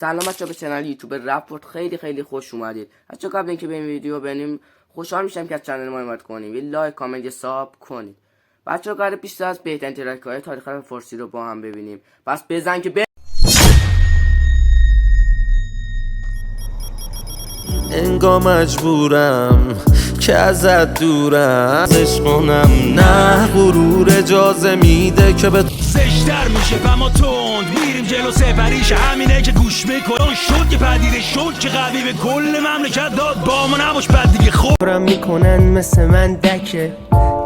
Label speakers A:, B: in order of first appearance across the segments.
A: سلام بچه‌ها، به کانال یوتیوب رپورت خیلی خوش اومدید. بچه‌ها قبل اینکه بریم ویدیو ببینیم خوشحال میشم که از کانال ما حمایت کنید، یه لایک، کامنت، یه ساب کنید. بچه‌ها قراره 20 از بهترین ترک‌های تاریخ رپ فارسی رو با هم ببینیم. پس بزن که
B: انگار مجبورم که ازت دورم، عشقونم نه غرور اجازه میده که به
C: زشتر میشه فما تند میریم جلو سفریش، همینه که گوش میکن شد که پدیده شد که قوی به کل مملکت داد با ما نباش بد دیگه.
D: خورم میکنن مثل من دکه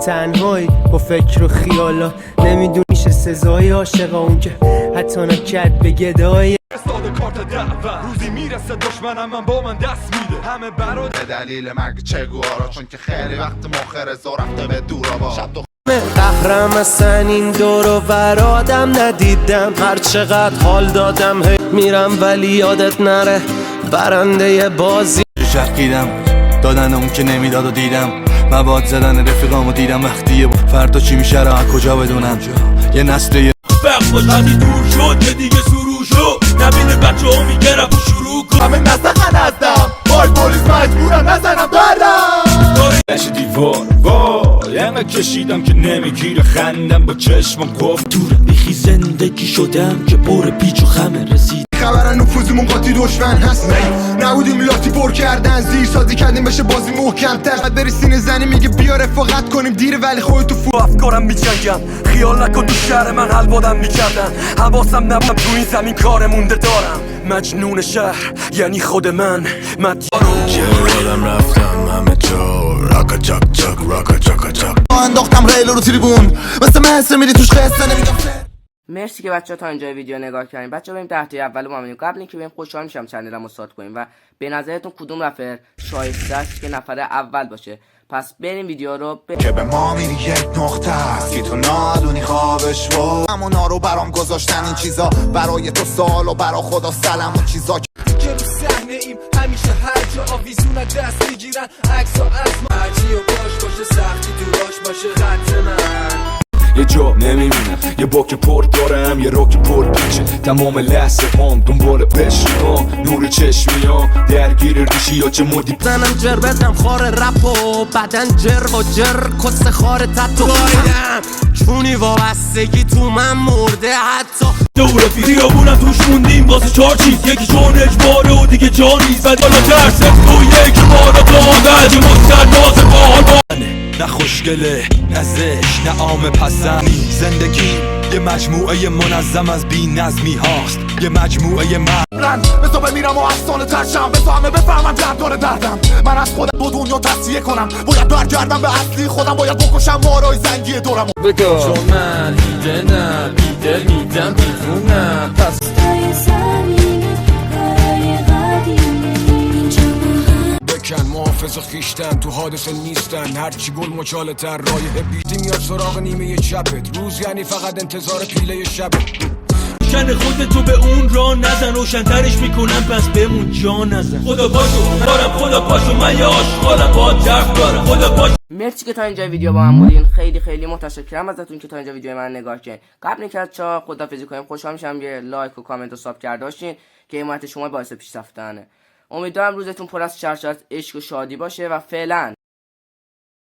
D: تنهایی با فکر و خیالا، نمیدونی میشه سزای عاشقا اون که حتی نکرد به گدای
C: استاد کارت دعوه روزی میرسه دشمنم من با من دست میده همه برادر
E: به دلیل مرگ چگوارا، چون که خیلی وقت مخر رضا رفته به دورا با شب
D: قهرم اصلا این دور و برادم ندیدم، هر چقدر حال دادم میرم ولی یادت نره برنده بازی.
F: شرقیدم دادن اون که نمیداد و دیدم مواد زدن رفیقامو دیدم وقتیه فردا چی میشه را کجا بدونم یه نسل
C: بخ باش قدی دور شد که دیگه سرو شد نبینه بچه ها میگه رفت شروع کن
E: همه نسخن هستم بای پولیس مجبورم نزنم برم
C: نشی دیوار وای اینقدر کشیدم که نمیگیره خندم با چشمم گفت دوره بیخی زندگی شدم که پر پیچ و خمه رسید
E: خبرن نفوذمون قاطی دشمن هست نبودیم لاتی پر کردن زیر سازی کردیم بشه بازی محکم‌تر بعد بری سینه زنی میگه بیا رفاقت کنیم دیره ولی خودتو فو
C: افکارم میجنگم خیال نکن تو شهر من حلوادم میکردن حواسم نبودم تو این زمین کار مونده دارم مجنون شهر یعنی خود من
F: یادم رفتم همه جا راکا چاک چاک راکا چاکا چاک
E: انداختم ریل رو تریبون مثل مهسته میری توش خسته نمیگم.
A: مرسی که بچه‌ها تا اینجا ویدیو نگاه کردین. بچه‌ها بریم 10 تا اول با هم. قبل اینکه بریم خوشحال میشم چنلمو استارت کنیم و به نظرتون کدوم رپر شایسته است که نفر اول باشه. پس بریم ویدیو رو
E: که به ما میری یک نقطه است که تو نادونی خوابش و همونا رو برام گذاشتن این چیزا برای تو سوال و برا خدا سلام و چیزا
G: که رو صحنه ایم همیشه هر جا آویزون دست میگیرن عکس و اسم هرچی و باشه سختی دوراش باشه خط من
C: یه جا نمیمونم یه باک پر دارم یه راک پر پیچه تمام لحظه هم دنبال پشم نور چشمیام درگیر ریشی یا چه مدی
D: زنم جر بزنم خار رپ و بدن جر و جر کس خار تتو بایدم چونی وابستگی تو من مرده حتی
C: دوره خیابونم توش موندیم واسه 4 چیز یکی چون اجباره و دیگه جانیز بعد بالا ترس تو یک بارا دادن یه مستر ناز بار نه خوشگله نه زشت نه عام پسندی زندگی یه مجموعه منظم از بی نظمی هاست یه مجموعه
E: من به تو بمیرم و افسانه ترشم به تو همه بفهمم دردار دردم من از خودم با دنیا تصفیه کنم باید برگردم به اصلی خودم باید بکشم مارای زنگی دورم
D: چون من دیدنم بیدل میدم بیفونم پس
G: بکن محافظ خیشتن تو حادثه نیستن هرچی گل مچاله تر رایه بیدی میاد سراغ نیمه چپت روز یعنی فقط انتظار پیله شبت
C: کن خودتو به اون را نزن روشن‌ترش میکنم پس بمون جا نزن خدا پاشو دارم خدا پاشو من یه عاشقانم با جرف دارم خدا پاشو.
A: مرسی که تا اینجا ویدیو با هم بودین. خیلی متشکرم ازتون که تا اینجا ویدیو من نگاه کردین. قبل اینکه از چا خدافظی کنیم خوشحال میشم یه لایک و کامنت و ساب کرده باشین که حمایت شما باعث پیشرفتنه. امیدوارم روزتون پر از شرشت عشق و شادی باشه و فعلا